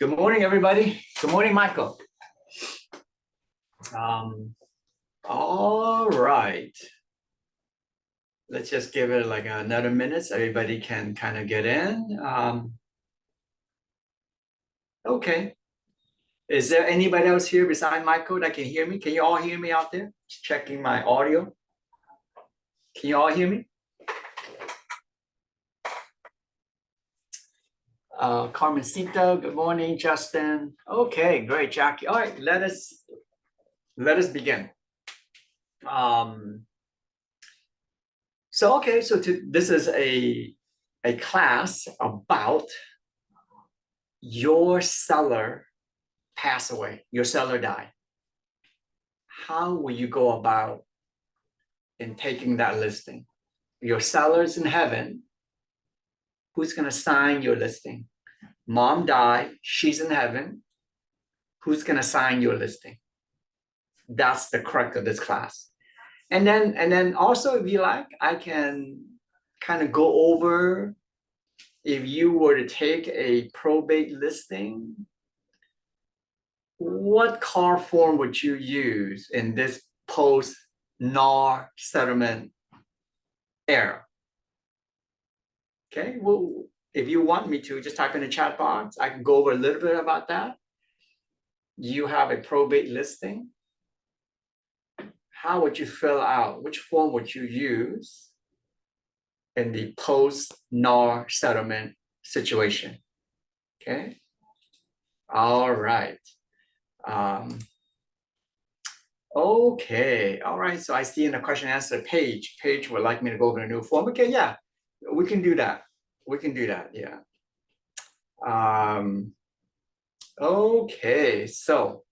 Good morning, everybody. Good morning, Michael. All right. Let's just give it like another minute so everybody can kind of get in. Okay. Is there anybody else here beside Michael that can hear me? Can you all hear me out there? Just checking my audio. Can you all hear me? Carmencita, good morning, Justin. Okay, great, Jackie. All right, let us begin. So this is a class about your seller pass away, your seller die. How will you go about in taking that listing? Your seller's in heaven. Who's going to sign your listing? Mom died, she's in heaven. Who's going to sign your listing? That's the crux of this class. And then also, if you like, I can kind of go over, if you were to take a probate listing, what car form would you use in this post-NAR settlement era? Okay, well, if you want me to, just type in the chat box. I can go over a little bit about that. You have a probate listing. How would you fill out? Which form would you use in the post-NAR settlement situation? Okay. All right. Okay. All right. So I see in the question and answer page would like me to go over a new form. Okay. Yeah, we can do that. We can do that. Yeah. Okay. So,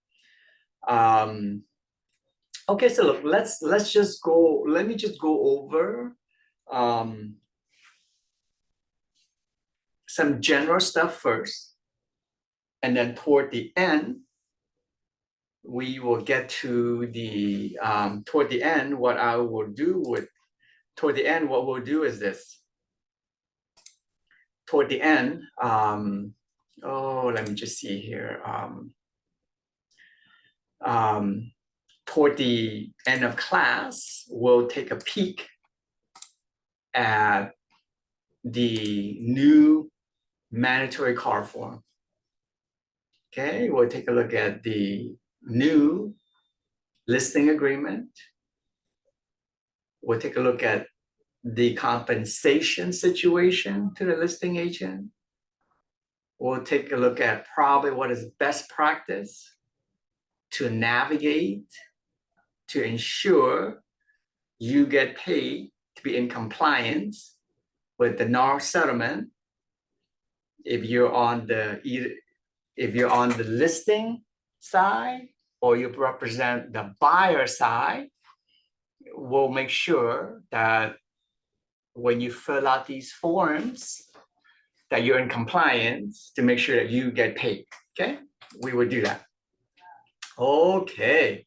okay. So look, let's just go. Let me just go over some general stuff first, and then toward the end, we will get to the toward the end. What we'll do is this. Toward the end, let me just see here. Toward the end of class, we'll take a peek at the new mandatory car form. Okay, we'll take a look at the new listing agreement. We'll take a look at the compensation situation to the listing agent. We'll take a look at probably what is best practice to navigate, to ensure you get paid to be in compliance with the NAR settlement. If you're on the listing side or you represent the buyer side, we'll make sure that when you fill out these forms that you're in compliance to make sure that you get paid. Okay, we would do that. Okay.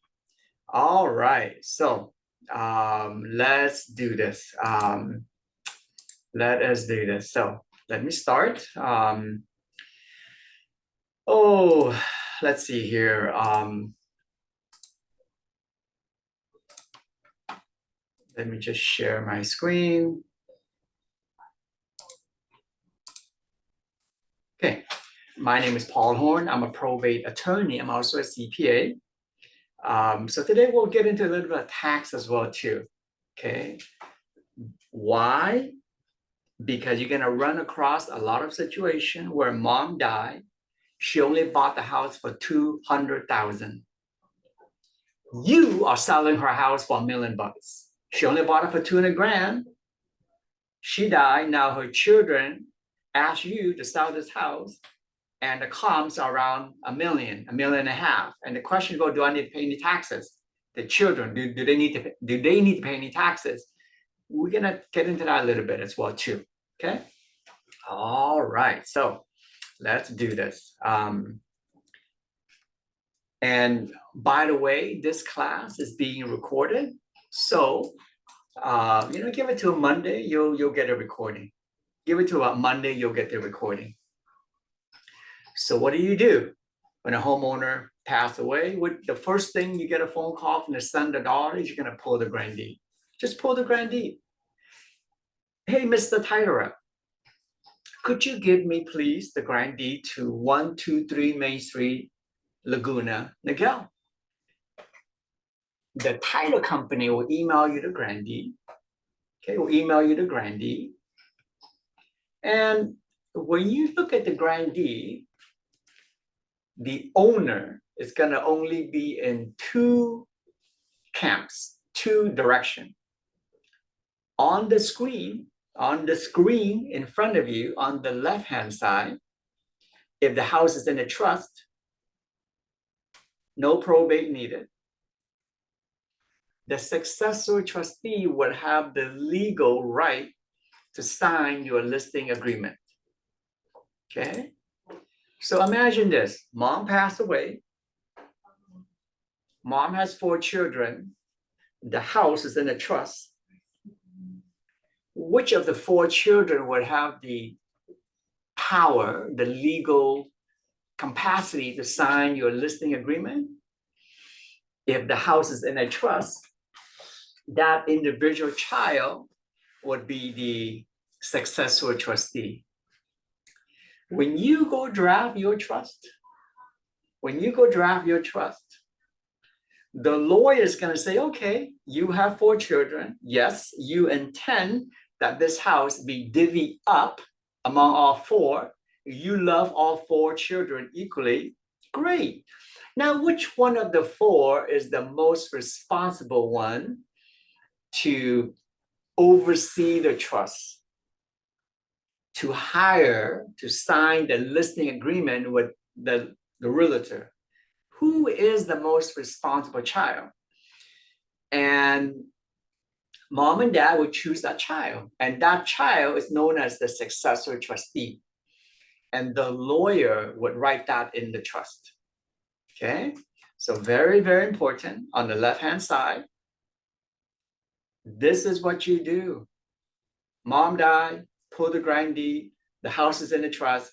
All right. So let's do this. Let us do this. So let me start. Let's see here. Let me just share my screen. Okay, my name is Paul Horn. I'm a probate attorney. I'm also a CPA. So today we'll get into a little bit of tax as well too. Okay, why? Because you're gonna run across a lot of situations where mom died. She only bought the house for $200,000. You are selling her house for $1 million. She only bought it for 200 grand. She died. Now her children ask you to sell this house, and the comps are around $1 million, $1.5 million. And the question goes, do I need to pay any taxes? The children, do they need to pay any taxes? We're gonna get into that a little bit as well too. Okay. All right. So let's do this. And by the way, this class is being recorded. So give it to a Monday, you'll get a recording. Give it to a Monday, you'll get the recording. So what do? When a homeowner passed away, the first thing you get a phone call from the son, the daughter, is you're going to pull the grand deed. Just pull the grand deed. Hey, Mr. Title Rep, could you give me, please, the grand deed to 123 Main Street, Laguna, Niguel? The title company will email you the grand deed. Okay, will email you the grand deed. And when you look at the grand deed, the owner is going to only be in two camps, two directions. On the screen in front of you, on the left-hand side, if the house is in a trust, no probate needed. The successor trustee would have the legal right to sign your listing agreement. Okay? So imagine this, mom passed away. Mom has 4 children. The house is in a trust. Which of the 4 children would have the power, the legal capacity to sign your listing agreement? If the house is in a trust, that individual child would be the successor trustee. When you go draft your trust, the lawyer is going to say, okay, you have 4 children. Yes, you intend that this house be divvied up among all 4. You love all 4 children equally. Great. Now, which one of the 4 is the most responsible one to oversee the trust, to hire, to sign the listing agreement with the realtor? Who is the most responsible child? And mom and dad would choose that child. And that child is known as the successor trustee. And the lawyer would write that in the trust. Okay? So very, very important. On the left-hand side, this is what you do. Mom died, pull the grand deed, the house is in the trust,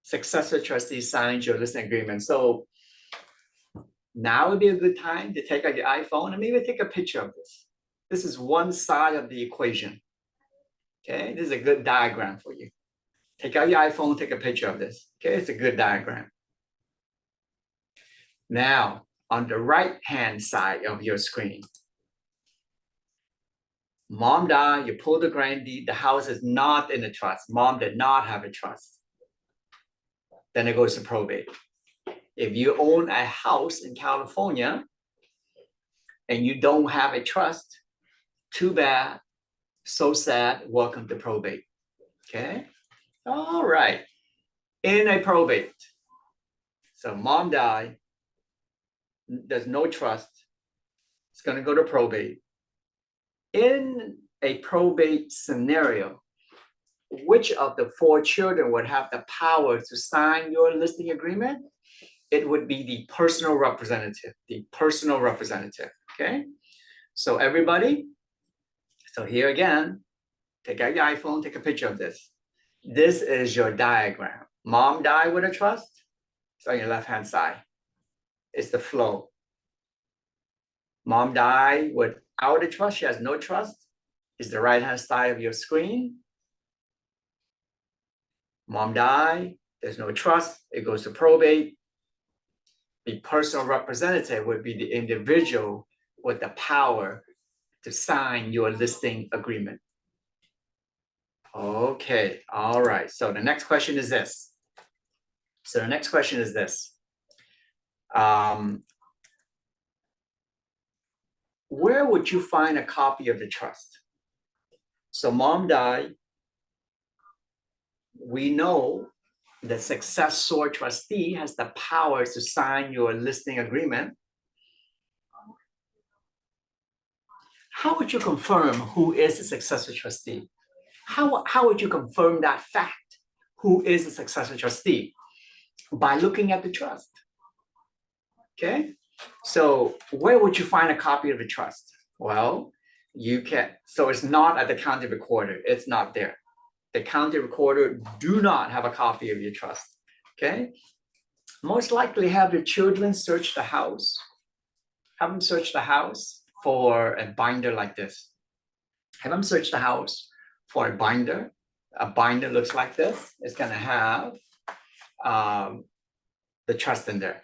successor trustee signs your listing agreement. So now would be a good time to take out your iPhone and maybe take a picture of this. This is one side of the equation. Okay, this is a good diagram for you. Take out your iPhone, take a picture of this. Okay, it's a good diagram. Now, on the right-hand side of your screen, mom died, you pull the grand deed, the house is not in a trust. Mom did not have a trust. Then it goes to probate. If you own a house in California and you don't have a trust, too bad, so sad, welcome to probate. Okay? All right. In a probate, so mom died, there's no trust, it's going to go to probate. In a probate scenario, which of the 4 children would have the power to sign your listing agreement? It would be the personal representative, okay? So everybody, so here again, take out your iPhone, take a picture of this. This is your diagram. Mom died with a trust, it's on your left-hand side. It's the flow. Mom died without a trust, she has no trust, it's the right-hand side of your screen. Mom died, there's no trust, it goes to probate. The personal representative would be the individual with the power to sign your listing agreement. Okay, all right. So the next question is this. Where would you find a copy of the trust? So mom died. We know the successor trustee has the power to sign your listing agreement. How would you confirm who is the successor trustee? How would you confirm that fact? Who is the successor trustee? By looking at the trust. Okay, so where would you find a copy of the trust? Well, you can, so it's not at the county recorder, it's not there. the county recorder do not have a copy of your trust. Okay. Most likely have your children search the house. Have them search the house for a binder like this. Have them search the house for a binder. A binder looks like this. It's going to have the trust in there.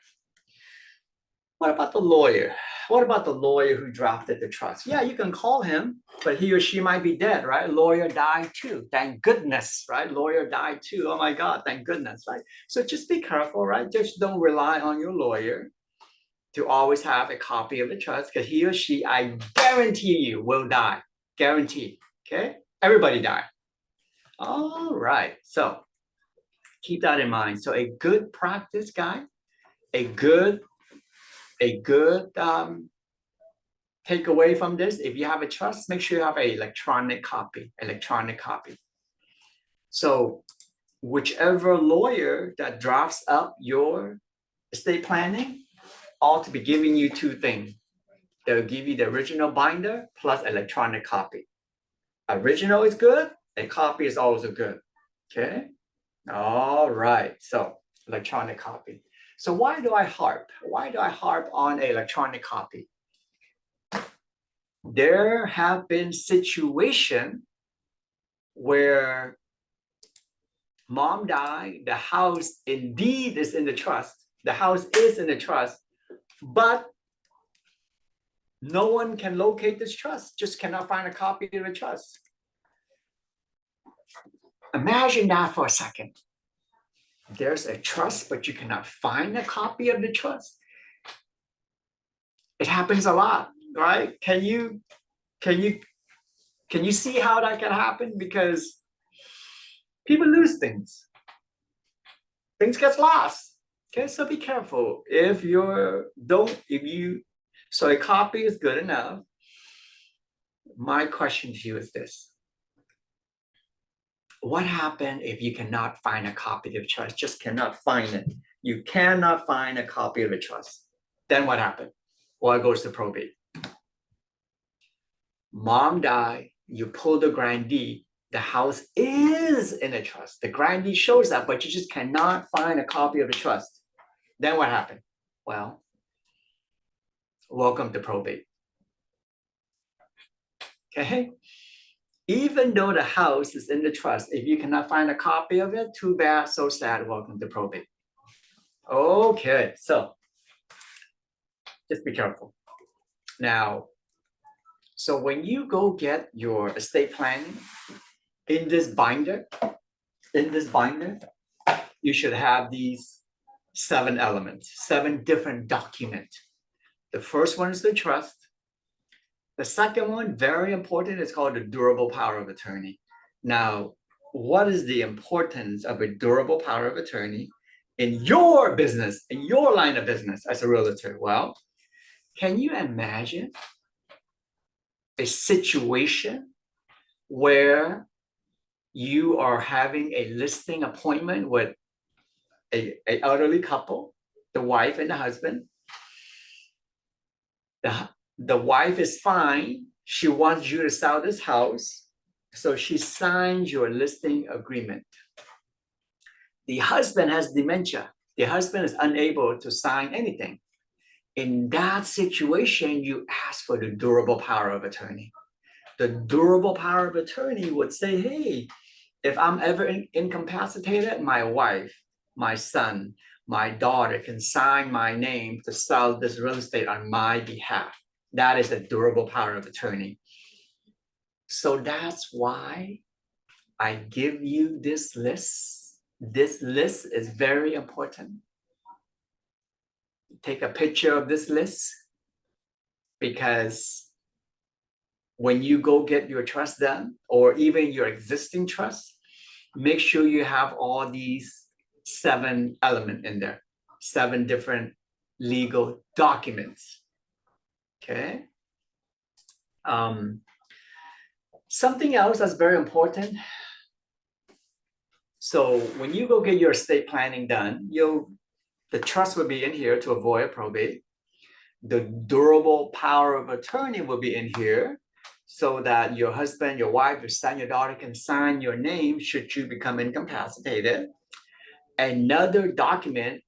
What about the lawyer? What about the lawyer who drafted the trust? Yeah, you can call him, but he or she might be dead, right? Lawyer died too. Thank goodness, right? Lawyer died too. Oh my God, thank goodness, right? So just be careful, right? Just don't rely on your lawyer to always have a copy of the trust, because he or she, I guarantee you, will die. Guaranteed. Okay? Everybody die. All right. So keep that in mind. So a good practice guide, a good takeaway from this, if you have a trust, make sure you have an electronic copy. So whichever lawyer that drafts up your estate planning ought to be giving you two things. They'll give you the original binder plus electronic copy. Original is good, a copy is also good. Okay. All right. So electronic copy. So why do I harp? Why do I harp on an electronic copy? There have been situations where mom died, the house indeed is in the trust. The house is in the trust, but no one can locate this trust, just cannot find a copy of the trust. Imagine that for a second. There's a trust, but you cannot find a copy of the trust. It happens a lot, right? Can you see how that can happen? Because people lose things. Things get lost. Okay, so be careful. So a copy is good enough. My question to you is this. What happens if you cannot find a copy of the trust? Just cannot find it. You cannot find a copy of the trust. Then what happened? Well, it goes to probate. Mom died, you pull the grandee, the house is in a trust. The grandee shows that, but you just cannot find a copy of the trust. Then what happened? Well, welcome to probate. Okay? Even though the house is in the trust, if you cannot find a copy of it, too bad, so sad, welcome to probate. Okay, so just be careful. Now, so when you go get your estate planning, in this binder, you should have these 7 elements, 7 different documents. The first one is the trust. The second one, very important, is called the durable power of attorney. Now, what is the importance of a durable power of attorney in your business, in your line of business as a realtor? Well, can you imagine a situation where you are having a listing appointment with an elderly couple, the wife and the husband? The wife is fine. She wants you to sell this house. So she signs your listing agreement. The husband has dementia. The husband is unable to sign anything. In that situation, you ask for the durable power of attorney. The durable power of attorney would say, hey, if I'm ever incapacitated, my wife, my son, my daughter can sign my name to sell this real estate on my behalf. That is a durable power of attorney. So that's why I give you this list. This list is very important. Take a picture of this list, because when you go get your trust done, or even your existing trust, make sure you have all these 7 elements in there, 7 different legal documents. Okay. Something else that's very important. So when you go get your estate planning done, the trust will be in here to avoid probate. The durable power of attorney will be in here so that your husband, your wife, your son, your daughter can sign your name should you become incapacitated. Another document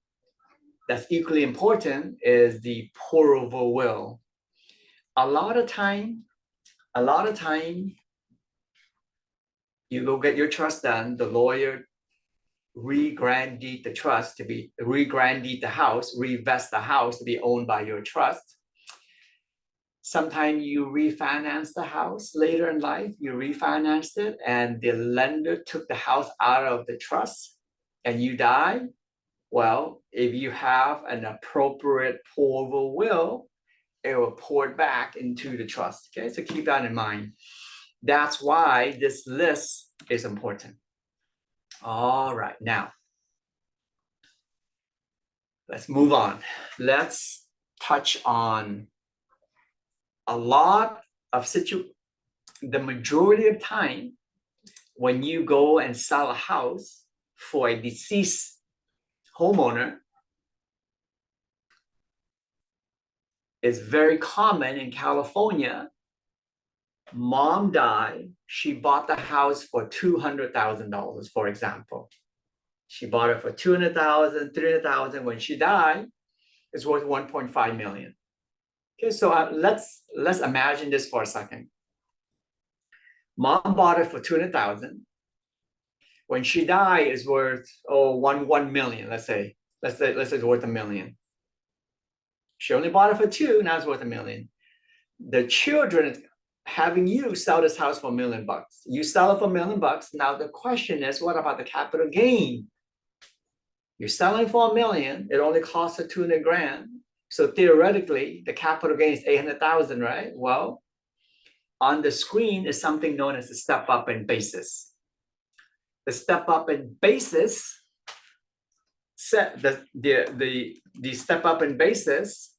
that's equally important is the pour-over will. A lot of time, you go get your trust done, the lawyer re-grant deed the trust to be, re-grant deed the house, revest the house to be owned by your trust. Sometimes you refinance the house later in life, you refinanced it and the lender took the house out of the trust and you die. Well, if you have an appropriate pour-over will, it will pour it back into the trust. Okay, so keep that in mind. That's why this list is important. All right, now let's move on. Let's touch on a lot of the majority of time when you go and sell a house for a deceased homeowner, it's very common in California. Mom died, she bought the house for $200,000, for example. She bought it for $200,000, $300,000. When she died, it's worth $1.5 million. Okay, so let's imagine this for a second. Mom bought it for $200,000. When she died, it's worth $1 million. Let's say it's worth $1 million. She only bought it for $2, now it's worth $1 million. The children having you sell this house for $1 million. You sell it for $1 million. Now the question is, what about the capital gain? You're selling for $1 million. It only costs her $200,000. So theoretically, the capital gain is $800,000, right? Well, on the screen is something known as the step up in basis. The step up in basis set the step up in basis.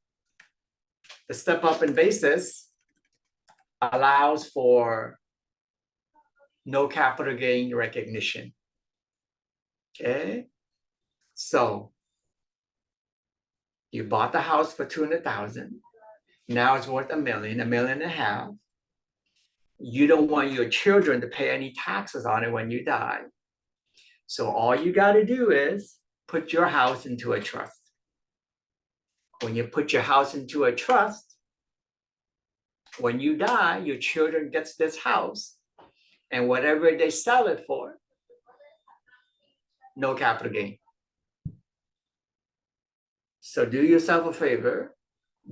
The step up in basis allows for no capital gain recognition. Okay, so you bought the house for $200,000. Now it's worth $1 million, $1.5 million. You don't want your children to pay any taxes on it when you die. So all you got to do is put your house into a trust. When you put your house into a trust, when you die, your children gets this house, and whatever they sell it for, no capital gain. So do yourself a favor.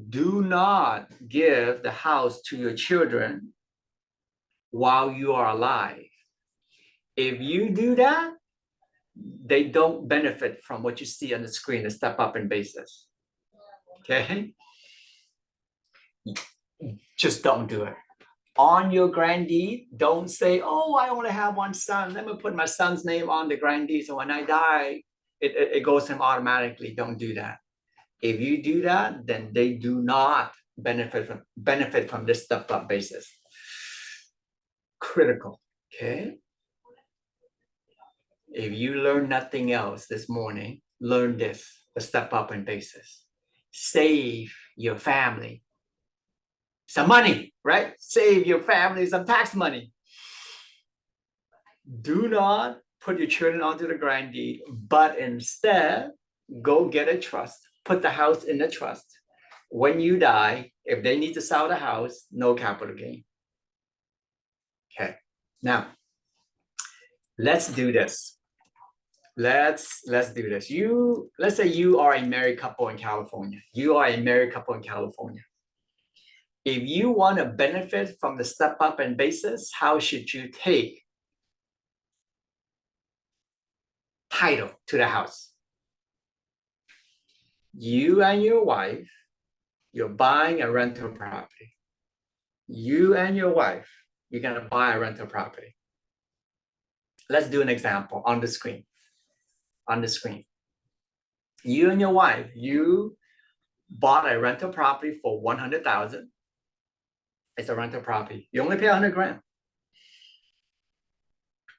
Do not give the house to your children while you are alive. If you do that, they don't benefit from what you see on the screen, the step up in basis. Okay? Just don't do it. On your grand deed, don't say, oh, I only have one son. Let me put my son's name on the grand deed. So when I die, it goes to him automatically. Don't do that. If you do that, then they do not benefit from this step up basis. Critical, okay? If you learn nothing else this morning, learn this, the step up in basis. Save your family some money, right? Save your family some tax money. Do not put your children onto the grand deed, but instead go get a trust, put the house in the trust. When you die, if they need to sell the house, no capital gain. Okay, now let's do this. Let's do this. Let's say you are a married couple in California. You are a married couple in California. If you want to benefit from the step up in basis, how should you take title to the house? You and your wife, you're buying a rental property. You and your wife, you're going to buy a rental property. Let's do an example on the screen. On the screen. You and your wife, you bought a rental property for $100,000. It's a rental property. You only pay $100,000.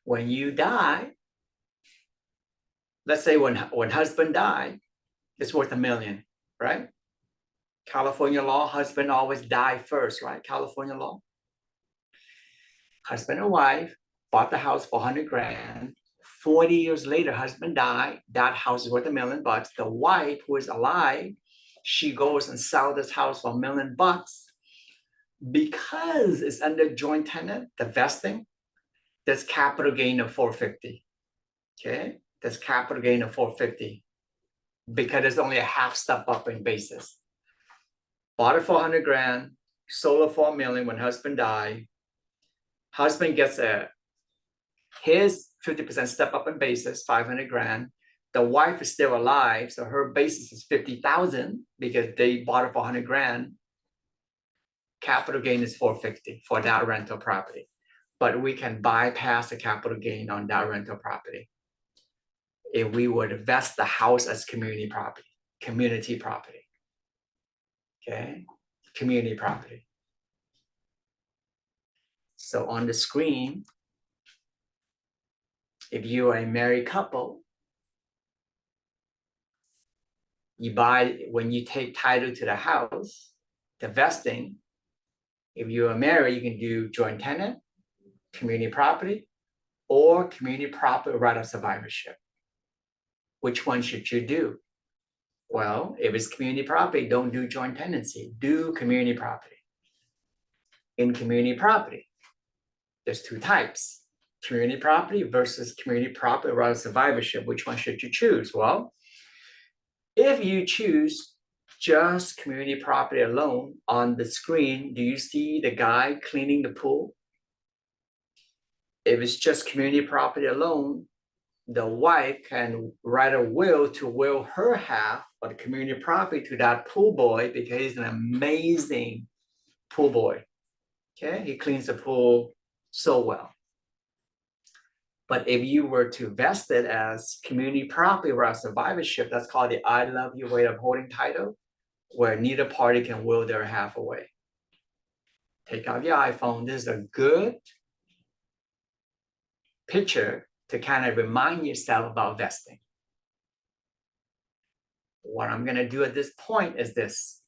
When you die, let's say when husband died, it's worth $1 million, right? California law, husband always die first, right? California law. husband and wife bought the house for 100 grand. 40 years later, husband died. That house is worth $1 million. The wife, who is alive, she goes and sells this house for $1 million. Because it's under joint tenant, the vesting, there's capital gain of 450. Okay, there's capital gain of 450 because there's only a half step up in basis. Bought it for 100 grand, sold it for $1 million when husband died. Husband gets his 50% step up in basis, 500 grand. The wife is still alive, so her basis is 50,000 because they bought it for 100 grand. Capital gain is 450 for that rental property. But we can bypass the capital gain on that rental property if we were to vest the house as community property, okay? Community property. So on the screen, if you are a married couple, you buy, when you take title to the house, the vesting, if you are married, you can do joint tenant, community property, or community property right of survivorship. Which one should you do? Well, if it's community property, don't do joint tenancy, do community property. In community property, there's two types, community property versus community property right of survivorship. Which one should you choose? Well, if you choose just community property alone, on the screen, do you see the guy cleaning the pool? If it's just community property alone, the wife can write a will to will her half of the community property to that pool boy because he's an amazing pool boy. Okay, he cleans the pool so well. But if you were to vest it as community property or survivorship, that's called the I love you way of holding title, where neither party can will their half away. Take out your iPhone. This is a good picture to kind of remind yourself about vesting. What I'm going to do at this point is this.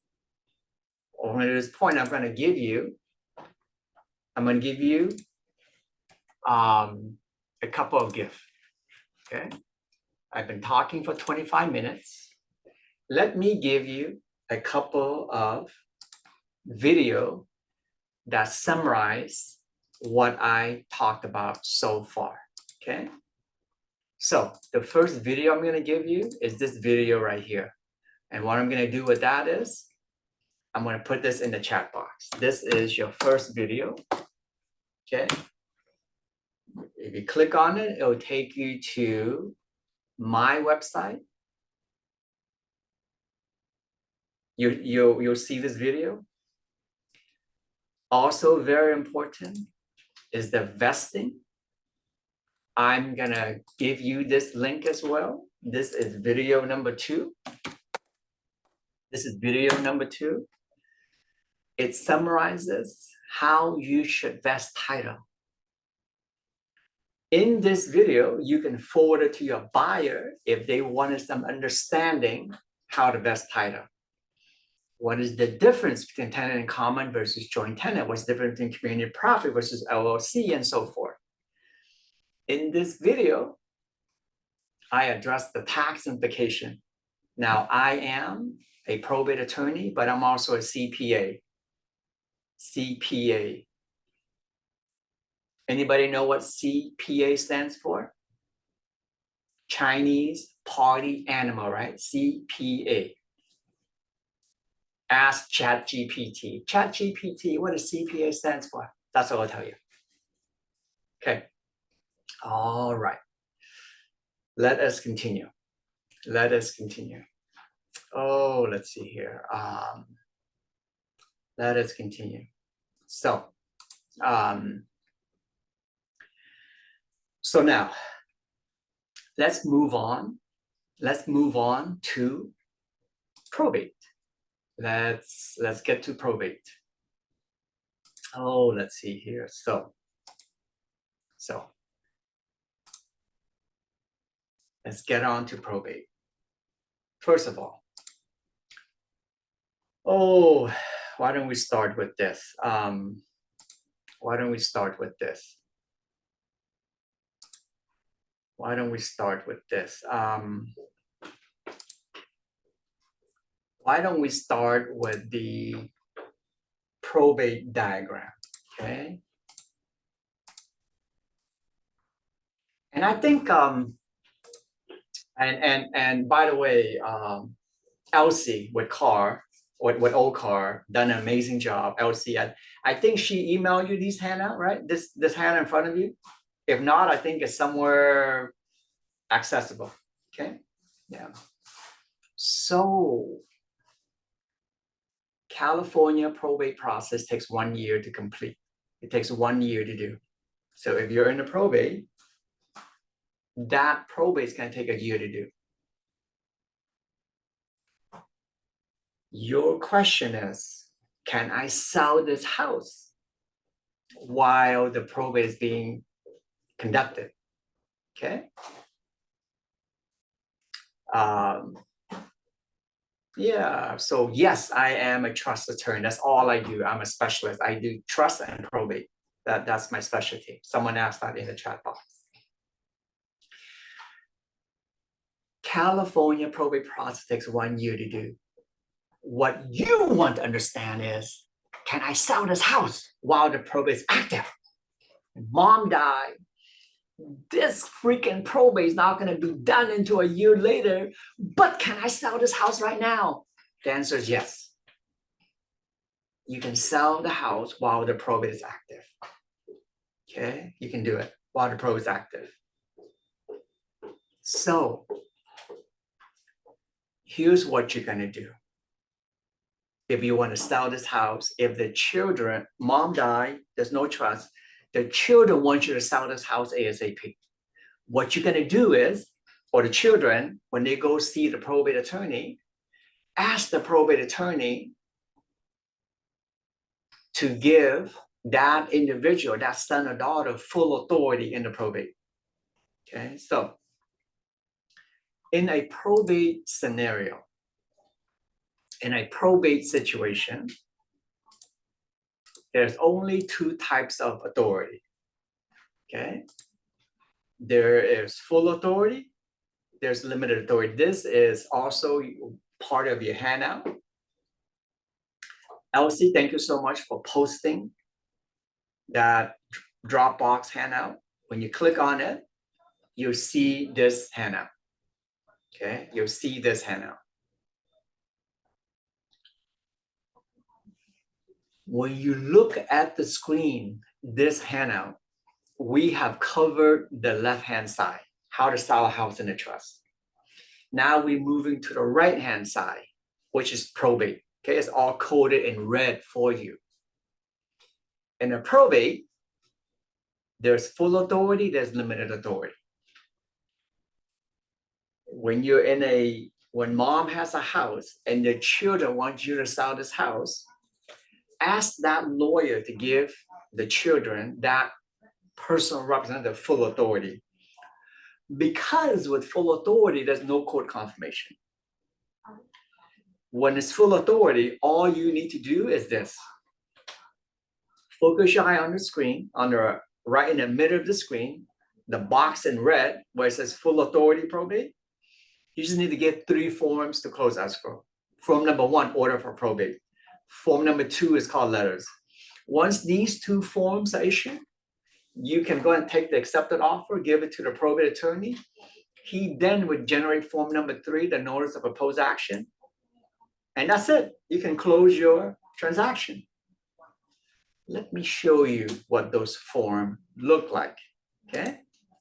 At this point, I'm going to give you a couple of gifts. Okay, I've been talking for 25 minutes. Let me give you a couple of video that summarize what I talked about so far. Okay, so the first video I'm going to give you is this video right here. And what I'm going to do with that is I'm going to put this in the chat box. This is your first video. Okay, if you click on it, it will take you to my website. You'll see this video. Also very important is the vesting. I'm gonna give you this link as well. This is video number 2. This is video number 2. It summarizes how you should vest title. In this video, you can forward it to your buyer if they wanted some understanding how to vest title. What is the difference between tenant in common versus joint tenant? What's the difference between community property versus LLC and so forth? In this video, I address the tax implication. Now, I am a probate attorney, but I'm also a CPA. CPA. Anybody know what CPA stands for? Chinese Party Animal, right? CPA. Ask ChatGPT. ChatGPT, what does CPA stands for? That's what I'll tell you. Okay. All right. Let us continue. Let us continue. Oh, let's see here. Let us continue. So now let's move on. Let's move on to probate. Let's get to probate. Oh, let's see here. So let's get on to probate. First of all, why don't we start with this? Why don't we start with this? Why don't we start with this? Why don't we start with the probate diagram, okay? And I think, and by the way, Elsie with old car done an amazing job. Elsie, I think she emailed you these handout, right? This handout in front of you. If not, I think it's somewhere accessible. Okay, yeah. So California probate process takes 1 year to complete. It takes 1 year to do. So if you're in a probate, that probate is going to take a year to do. Your question is, can I sell this house while the probate is being conducted? Okay. Yeah, so yes, I am a trust attorney. That's all I do. I'm a specialist. I do trust and probate. That's my specialty. Someone asked that in the chat box. California probate process takes 1 year to do. What you want to understand is, can I sell this house while the probate is active? Mom died. This freaking probate is not going to be done until a year later, but can I sell this house right now? The answer is yes. You can sell the house while the probate is active. Okay, you can do it while the probate is active. So here's what you're going to do. If you want to sell this house, if the children, mom died, there's no trust, the children want you to sell this house ASAP. What you're going to do is, or the children, when they go see the probate attorney, ask the probate attorney to give that individual, that son or daughter, full authority in the probate. Okay, so in a probate scenario, in a probate situation, there's only 2 types of authority. Okay, there is full authority, there's limited authority. This is also part of your handout. Elsie, thank you so much for posting that Dropbox handout. When you click on it, you'll see this handout. Okay, you'll see this handout. When you look at the screen, this handout, we have covered the left-hand side, how to sell a house in a trust. Now we're moving to the right-hand side, which is probate. Okay, it's all coded in red for you. In a probate, there's full authority, there's limited authority. When mom has a house and the children want you to sell this house, ask that lawyer to give the children that personal representative full authority. Because with full authority, there's no court confirmation. When it's full authority, all you need to do is this. Focus your eye on the screen, right in the middle of the screen, the box in red where it says full authority probate. You just need to get 3 forms to close escrow. Form number 1, order for probate. Form number 2 is called letters. Once these 2 forms are issued, you can go and take the accepted offer, give it to the probate attorney. He then would generate form number 3, the notice of proposed action. And that's it. You can close your transaction. Let me show you what those forms look like. Okay.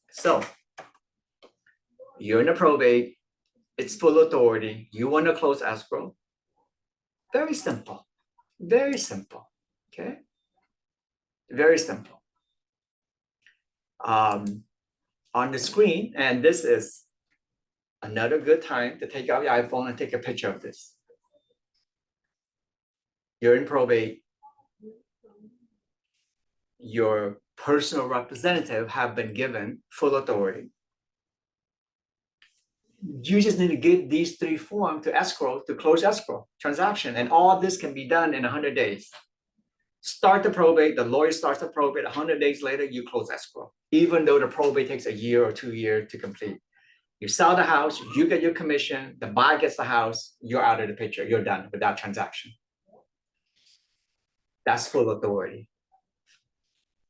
So you're in a probate. It's full authority. You want to close escrow. Very simple. Very simple. Okay. Very simple. On the screen, and this is another good time to take out your iPhone and take a picture of this. You're in probate. Your personal representative have been given full authority. You just need to give these 3 forms to escrow, to close escrow transaction, and all this can be done in 100 days. Start the probate, the lawyer starts the probate, 100 days later, you close escrow, even though the probate takes a year or 2 years to complete. You sell the house, you get your commission, the buyer gets the house, you're out of the picture, you're done with that transaction. That's full authority.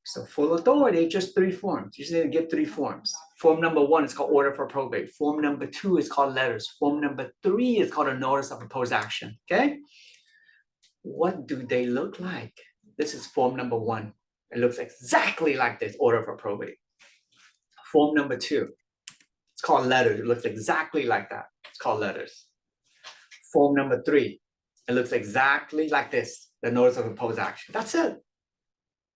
So full authority, just 3 forms. You just need to get 3 forms. Form number 1 is called order for probate. Form number 2 is called letters. Form number 3 is called a notice of proposed action. Okay? What do they look like? This is form number 1. It looks exactly like this, order for probate. Form number 2, it's called letters. It looks exactly like that. It's called letters. Form number 3, it looks exactly like this, the notice of proposed action. That's it.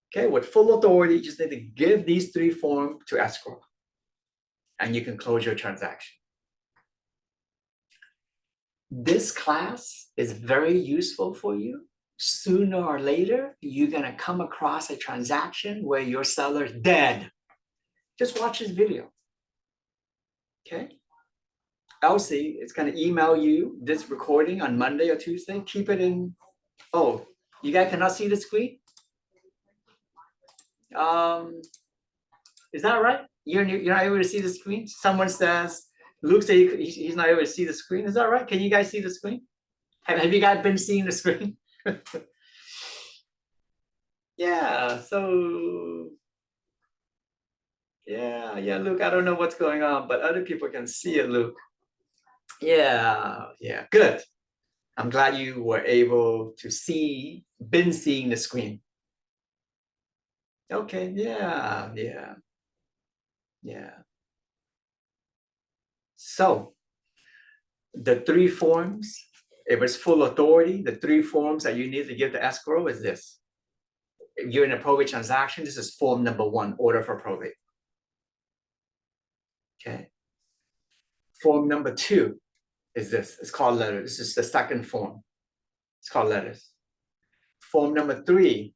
Okay, with full authority, you just need to give these 3 forms to escrow, and you can close your transaction. This class is very useful for you. Sooner or later, you're gonna come across a transaction where your seller's dead. Just watch this video. Okay? Elsie is gonna email you this recording on Monday or Tuesday. Keep it in. Oh, you guys cannot see the screen? Is that right? You're not able to see the screen? Someone says, Luke said he's not able to see the screen. Is that right? Can you guys see the screen? Have you guys been seeing the screen? Yeah, so yeah, Luke, I don't know what's going on, but other people can see it, Luke. Yeah, good. I'm glad you were able to been seeing the screen. Okay, yeah. So the 3 forms, if it's full authority, the 3 forms that you need to give to escrow is this. If you're in a probate transaction, this is form number 1, order for probate. Okay. Form number 2 is this. It's called letter. This is the second form. It's called letters. Form number 3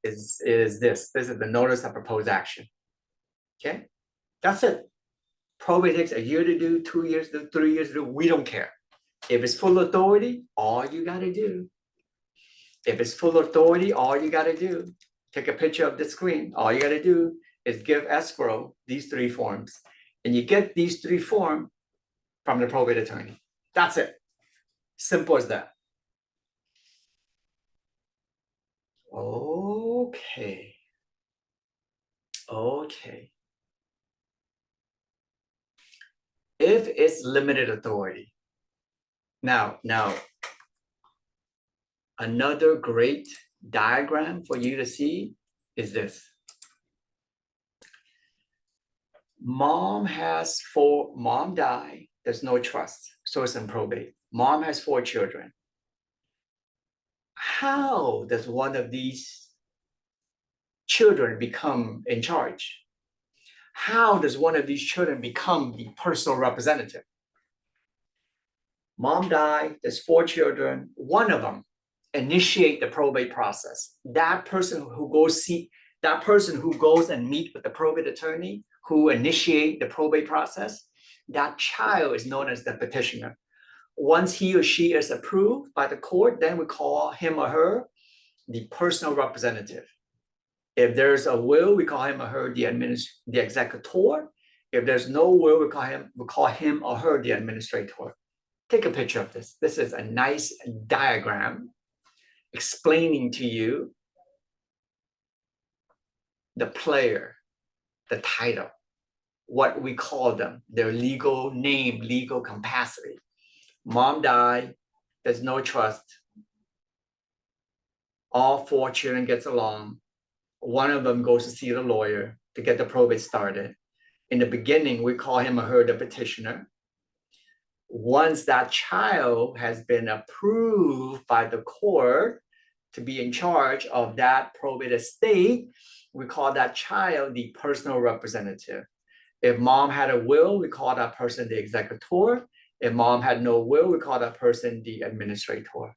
is this. This is the notice of proposed action. Okay. That's it. Probate takes a year to do, 2 years to do, 3 years to do. We don't care. If it's full authority, all you got to do. If it's full authority, all you got to do, take a picture of the screen. All you got to do is give escrow these 3 forms. And you get these 3 forms from the probate attorney. That's it. Simple as that. Okay. If it's limited authority. Now, another great diagram for you to see is this. Mom died, there's no trust, so it's in probate. Mom has 4 children. How does one of these children become in charge? How does one of these children become the personal representative? Mom died, there's 4 children, one of them initiate the probate process. That person who goes and meet with the probate attorney, who initiate the probate process, that child is known as the petitioner. Once he or she is approved by the court, then we call him or her the personal representative. If there's a will, we call him or her the executor. If there's no will, we call him or her the administrator. Take a picture of this. This is a nice diagram explaining to you the player, the title, what we call them, their legal name, legal capacity. Mom died, there's no trust. All 4 children gets along. One of them goes to see the lawyer to get the probate started. In the beginning, we call him or her the petitioner. Once that child has been approved by the court to be in charge of that probate estate, we call that child the personal representative. If mom had a will, we call that person the executor. If mom had no will, we call that person the administrator.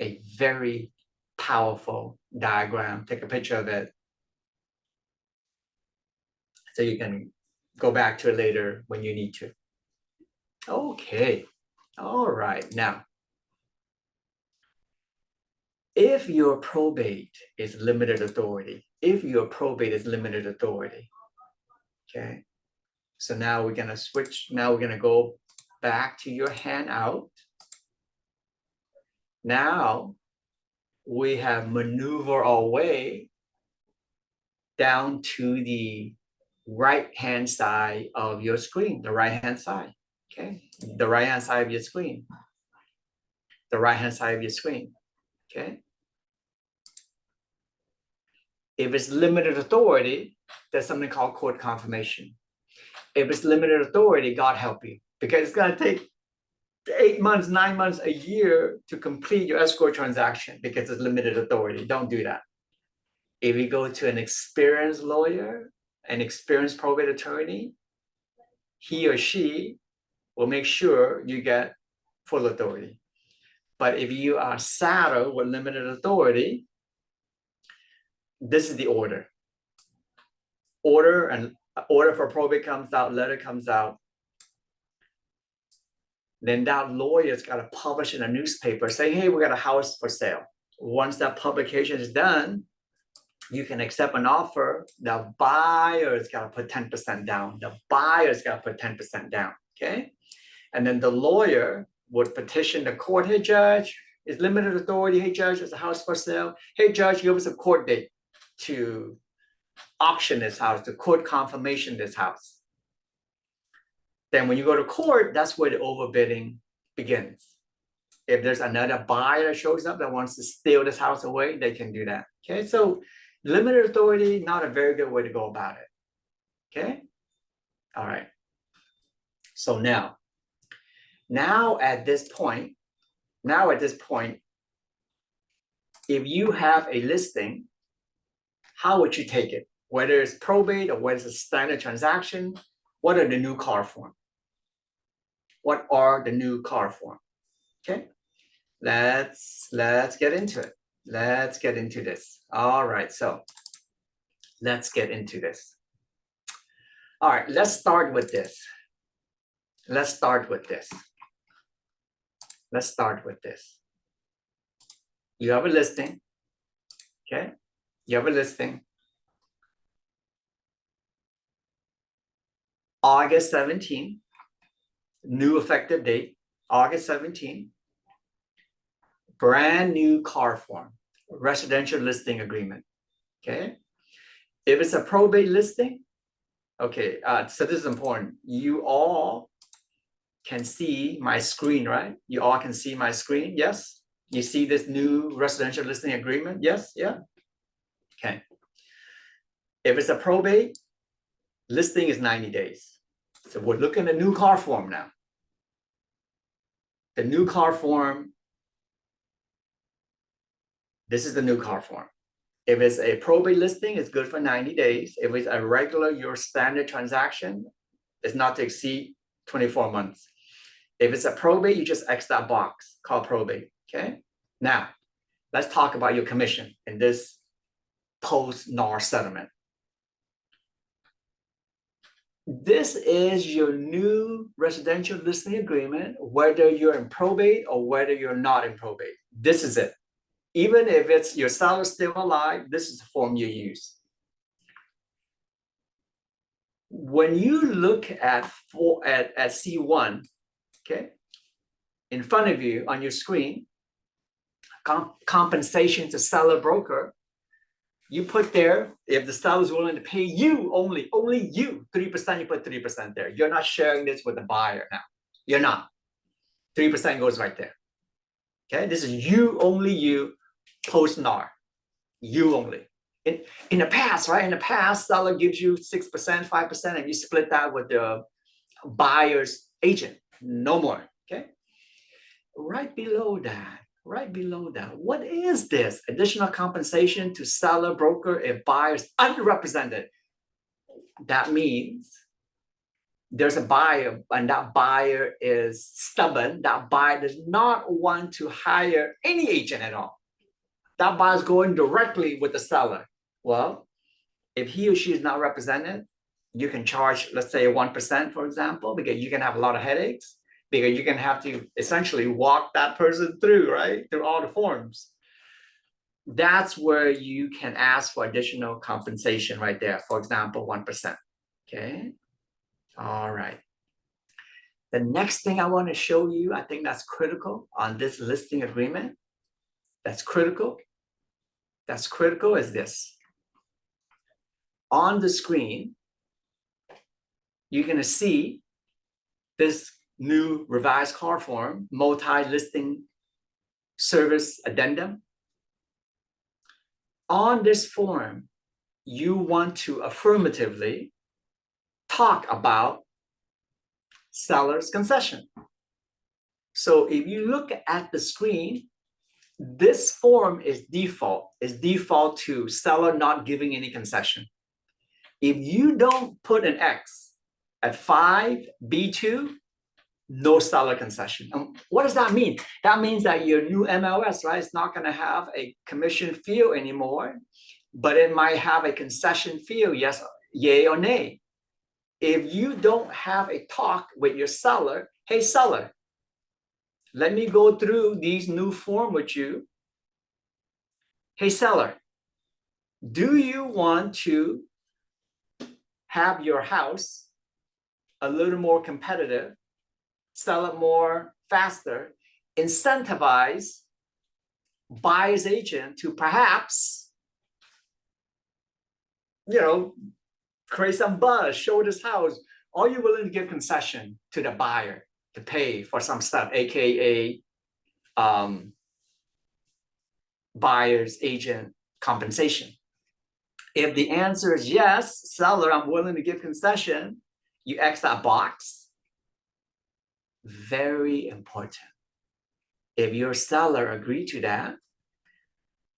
A very powerful diagram. Take a picture of it so you can go back to it later when you need to. Okay, all right. Now, If your probate is limited authority, okay? So now we're gonna switch, now we're gonna go back to your handout. Now we have maneuvered our way down to the right-hand side of your screen, the right-hand side, okay? The right-hand side of your screen, okay? If it's limited authority, there's something called court confirmation. If it's limited authority, God help you, because it's gonna take 8 months, 9 months, a year to complete your escrow transaction because it's limited authority. Don't do that. If you go to an experienced lawyer, an experienced probate attorney, he or she will make sure you get full authority. But if you are saddled with limited authority, this is the order. Order for probate comes out, letter comes out. Then that lawyer's got to publish in a newspaper saying, hey, we got a house for sale. Once that publication is done, you can accept an offer. The buyer's got to put 10% down. Okay? And then the lawyer would petition the court, hey, judge, it's limited authority. Hey, judge, it's a house for sale. Hey, judge, give us a court date to auction this house, to court confirmation this house. Then when you go to court, that's where the overbidding begins. If there's another buyer that shows up that wants to steal this house away, they can do that. Okay, so limited authority, not a very good way to go about it. Okay, all right. So now at this point, if you have a listing, how would you take it? Whether it's probate or whether it's a standard transaction, what are the new car form? What are the new car form? Okay, let's get into it. Let's get into this. All right, so let's get into this. All right, let's start with this. You have a listing, okay? You have a listing. August 17, new effective date, August 17, brand new car form, residential listing agreement, okay? If it's a probate listing, okay, so this is important. You all can see my screen, right? You all can see my screen, yes? You see this new residential listing agreement, yes, yeah? Okay. If it's a probate, listing is 90 days. So we're looking at the new car form now. The new car form, this is the new car form. If it's a probate listing, it's good for 90 days. If it's a regular, your standard transaction, it's not to exceed 24 months. If it's a probate, you just X that box called probate, okay? Now, let's talk about your commission in this post-NAR settlement. This is your new residential listing agreement, whether you're in probate or whether you're not in probate. This is it. Even if it's your seller still alive, this is the form you use. When you look at C1, okay, in front of you on your screen, compensation to seller broker, you put there, if the seller is willing to pay you only you, 3%, you put 3% there. You're not sharing this with the buyer now. You're not. 3% goes right there. Okay, this is you, only you, post-NAR. You only. In the past, right? In the past, seller gives you 6%, 5%, and you split that with the buyer's agent. No more. Okay. Right below that, what is this? Additional compensation to seller broker if buyer's unrepresented. That means there's a buyer and that buyer is stubborn. That buyer does not want to hire any agent at all. That buyer is going directly with the seller. Well, if he or she is not represented, you can charge, let's say 1%, for example, because you can have a lot of headaches, because you're going to have to essentially walk that person through, right? Through all the forms. that's where you can ask for additional compensation right there. For example, 1%. Okay. All right. The next thing I want to show you, I think that's critical on this listing agreement. That's critical. That's critical is this. On the screen, you're going to see this new revised car form, multi-listing service addendum. On this form, you want to affirmatively talk about seller's concession. So if you look at the screen, this form is default to seller not giving any concession. If you don't put an X at 5B2, no seller concession. What does that mean? That means that your new MLS, right, is not going to have a commission field anymore, but it might have a concession field, yes, yay or nay. If you don't have a talk with your seller, hey, seller, let me go through these new form with you. Hey, seller, do you want to have your house a little more competitive, sell it more faster, incentivize buyer's agent to perhaps, create some buzz, show this house? Are you willing to give concession to the buyer to pay for some stuff, aka buyer's agent compensation? If the answer is yes, seller, I'm willing to give concession, you X that box. Very important. If your seller agreed to that,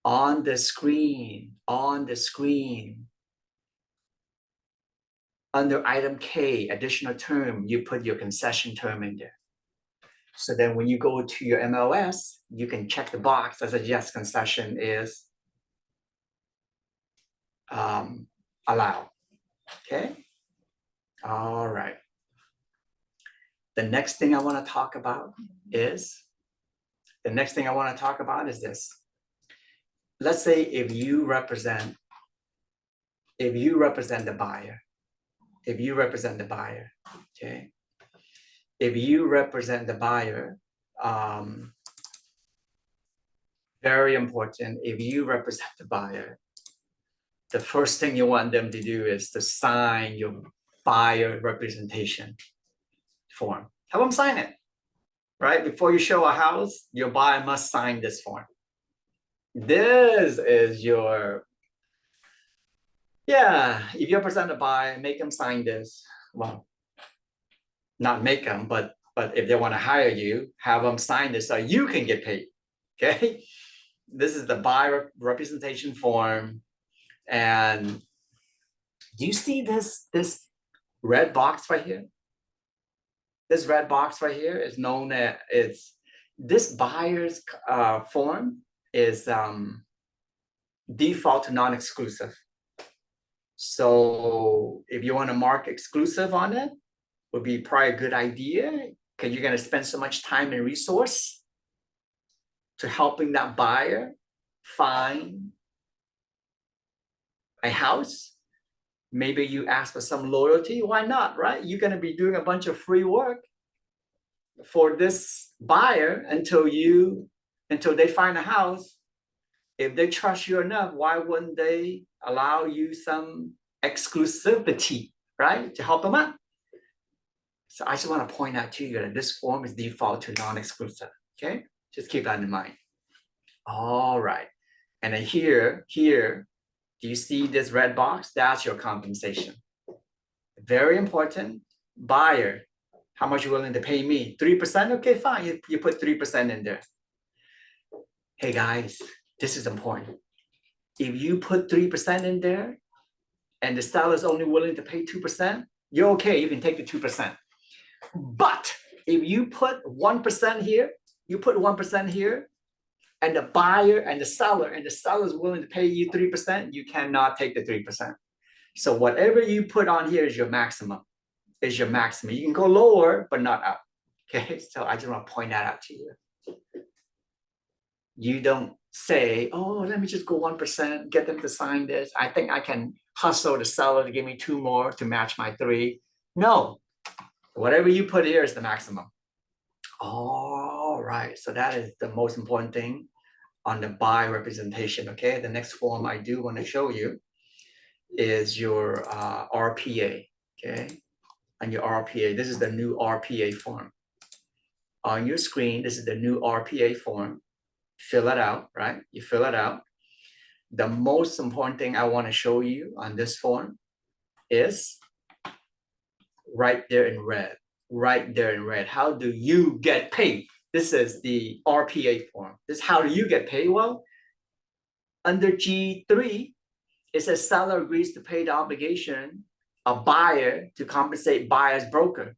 on the screen, under item K, additional term, you put your concession term in there. So then when you go to your MLS, you can check the box that says yes, concession is allowed. Okay. All right. The next thing I want to talk about is this. Let's say if you represent the buyer, okay. If you represent the buyer, very important, if you represent the buyer, the first thing you want them to do is to sign your buyer representation form. Have them sign it, right? Before you show a house, your buyer must sign this form. This is your, if you represent a buyer, make them sign this. Well, not make them, but if they want to hire you, have them sign this so you can get paid, okay? This is the buyer representation form. And do you see this red box right here? This red box right here is known as, this buyer's form is default to non-exclusive. So if you want to mark exclusive on it, would be probably a good idea, because you're going to spend so much time and resource to helping that buyer find a house. Maybe you ask for some loyalty. Why not, right? You're going to be doing a bunch of free work for this buyer until they find a house. If they trust you enough, why wouldn't they allow you some exclusivity, right, to help them out? So I just want to point out to you that this form is default to non-exclusive, okay? Just keep that in mind. All right. And then here, do you see this red box? That's your compensation. Very important. Buyer, how much you willing to pay me? 3%? Okay, fine. You put 3% in there. Hey guys, this is important. If you put 3% in there and the seller is only willing to pay 2%, you're okay. You can take the 2%. But if you put 1% here, and the buyer and the seller is willing to pay you 3%, you cannot take the 3%. So whatever you put on here is your maximum. You can go lower, but not up. Okay, so I just want to point that out to you. You don't say, oh, let me just go 1%, get them to sign this. I think I can hustle the seller to give me 2 more to match my 3. No, whatever you put here is the maximum. All right, so that is the most important thing on the buy representation, okay? The next form I do want to show you is your RPA, okay? On your RPA, this is the new RPA form. On your screen, this is the new RPA form. Fill it out, right? You fill it out. The most important thing I want to show you on this form is right there in red, right there in red. How do you get paid? This is the RPA form. This is how do you get paid? Well, under G3, it says seller agrees to pay the obligation of buyer to compensate buyer's broker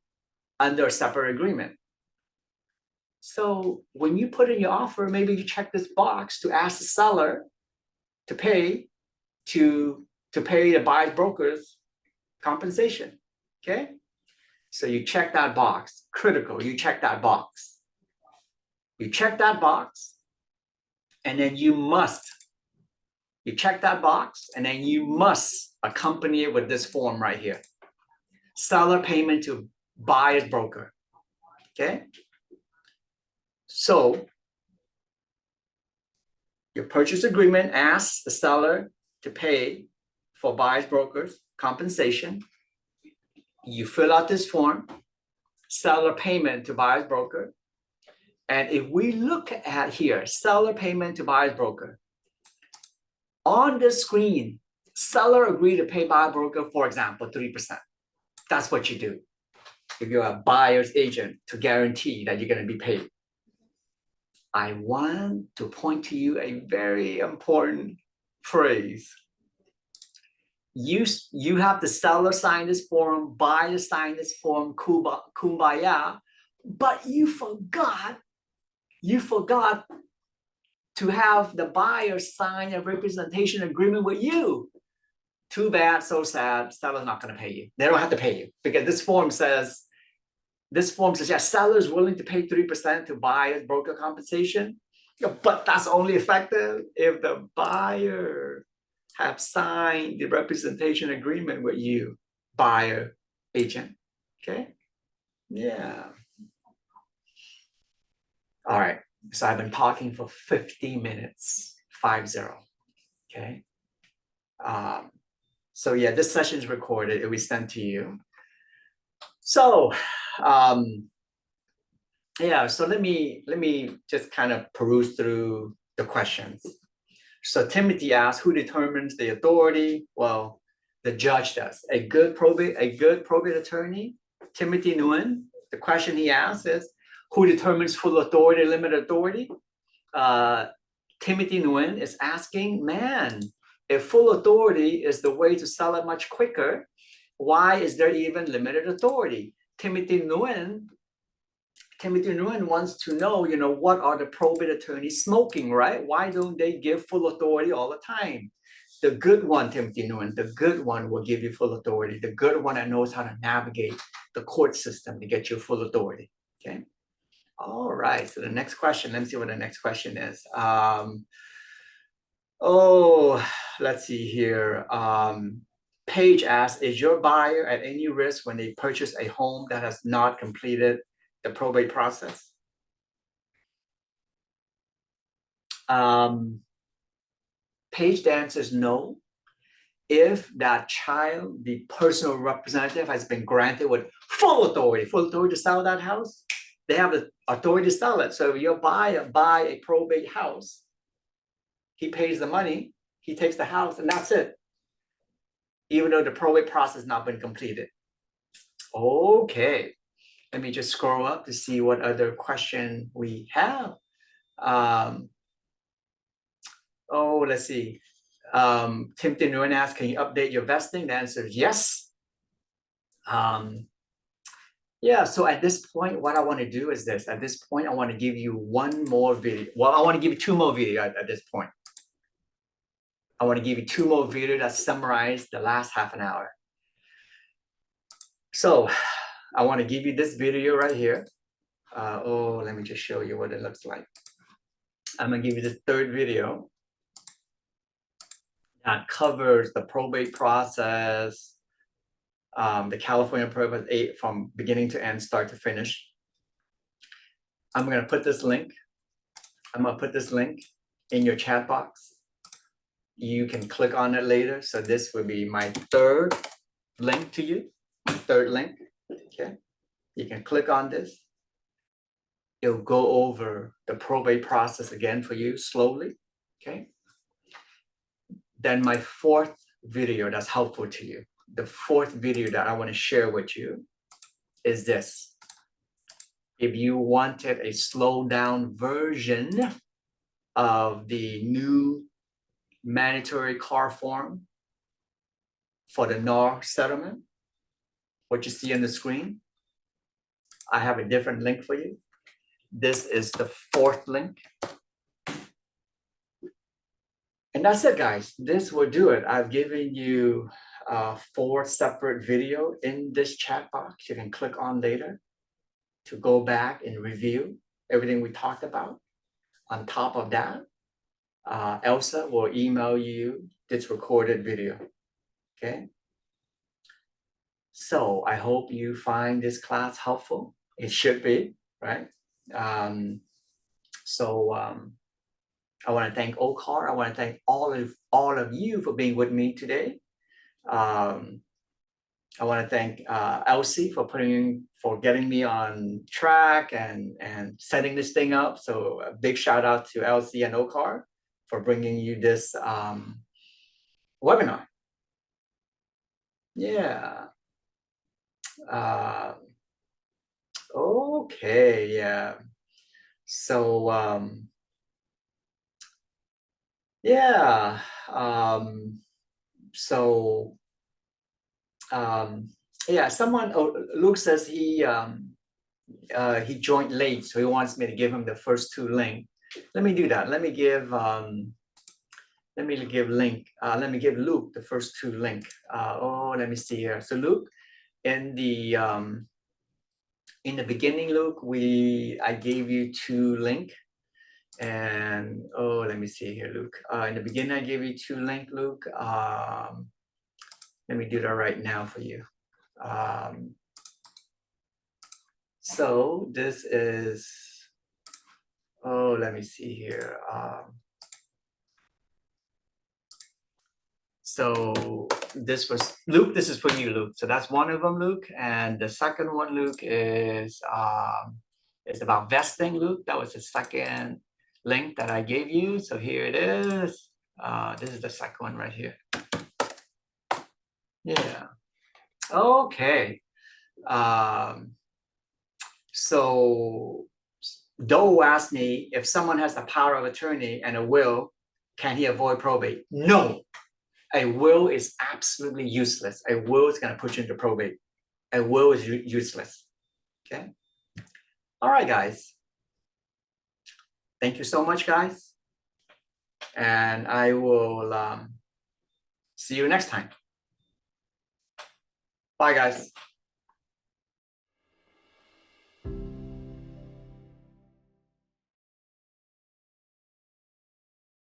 under a separate agreement. So when you put in your offer, maybe you check this box to ask the seller to pay the buyer's broker's compensation. Okay. So you check that box. Critical. You check that box. You check that box, and then you check that box, and then you must accompany it with this form right here. Seller payment to buyer's broker. Okay. So your purchase agreement asks the seller to pay for buyer's broker's compensation. You fill out this form, seller payment to buyer's broker. And if we look at here, seller payment to buyer's broker, on the screen, seller agreed to pay buyer broker, for example, 3%. That's what you do if you're a buyer's agent to guarantee that you're going to be paid. I want to point to you a very important phrase. You have the seller sign this form, buyer sign this form, kumbaya, but you forgot to have the buyer sign a representation agreement with you. Too bad, so sad, seller's not going to pay you. They don't have to pay you because this form says, yes, seller is willing to pay 3% to buyer's broker compensation, but that's only effective if the buyer have signed the representation agreement with you, buyer agent. Okay. Yeah. All right. So I've been talking for 50 minutes, 50. Okay. So yeah, this session is recorded. It will be sent to you. So yeah, so let me just kind of peruse through the questions. So Timothy asks, who determines the authority? Well, the judge does. A good probate attorney, Timothy Nguyen, the question he asks is, who determines full authority, limited authority? Timothy Nguyen is asking, man, if full authority is the way to sell it much quicker, why is there even limited authority? Timothy Nguyen wants to know, what are the probate attorneys smoking, right? Why don't they give full authority all the time? The good one, Timothy Nguyen, the good one will give you full authority. The good one that knows how to navigate the court system to get you full authority, okay? All right, so the next question, let me see what the next question is. Let's see here. Paige asks, is your buyer at any risk when they purchase a home that has not completed the probate process? Paige, the answer is no. If that child, the personal representative, has been granted with full authority to sell that house, they have the authority to sell it. So if your buyer buy a probate house, he pays the money, he takes the house, and that's it. Even though the probate process has not been completed. Okay. Let me just scroll up to see what other question we have. Let's see. Timothy Nguyen asks, can you update your vesting? The answer is yes. Yeah, so at this point, what I want to do is this. At this point, I want to give you one more video. Well, I want to give you 2 more videos at this point. I want to give you 2 more videos that summarize the last half an hour. So I want to give you this video right here. Let me just show you what it looks like. I'm gonna give you the third video that covers the probate process, the California Probate 8 from beginning to end, start to finish. I'm gonna put this link. I'm gonna put this link in your chat box. You can click on it later. So this will be my third link to you. Third link. Okay. You can click on this. It'll go over the probate process again for you slowly. Okay. Then my fourth video that's helpful to you. The fourth video that I want to share with you is this. If you wanted a slowed down version of the new mandatory car form for the NAR settlement, what you see on the screen, I have a different link for you. This is the fourth link. And that's it, guys. This will do it. I've given you 4 separate videos in this chat box. You can click on later to go back and review everything we talked about. On top of that, Elsa will email you this recorded video. Okay. So I hope you find this class helpful. It should be, right? I want to thank OCAR. I want to thank all of you for being with me today. I want to thank Elsie for getting me on track and setting this thing up. So a big shout out to Elsie and OCAR for bringing you this webinar. Yeah. Okay. Yeah. So yeah. Yeah. Someone. Luke says he joined late, so he wants me to give him the first 2 links. Let me do that. Let me give Luke the first 2 links. Let me see here. So Luke, in the beginning, Luke, I gave you 2 links. And let me see here, Luke. In the beginning, I gave you 2 links, Luke. Let me do that right now for you. So this is, let me see here. So this was Luke. This is for you, Luke. So that's one of them, Luke. And the second one, Luke, is about vesting, Luke. That was the second link that I gave you. So here it is. This is the second one right here. Yeah. Okay. So Doe asked me, if someone has the power of attorney and a will, can he avoid probate? No. A will is absolutely useless. A will is going to push you into probate. A will is useless. Okay. All right, guys. Thank you so much, guys. And I will see you next time. Bye, guys.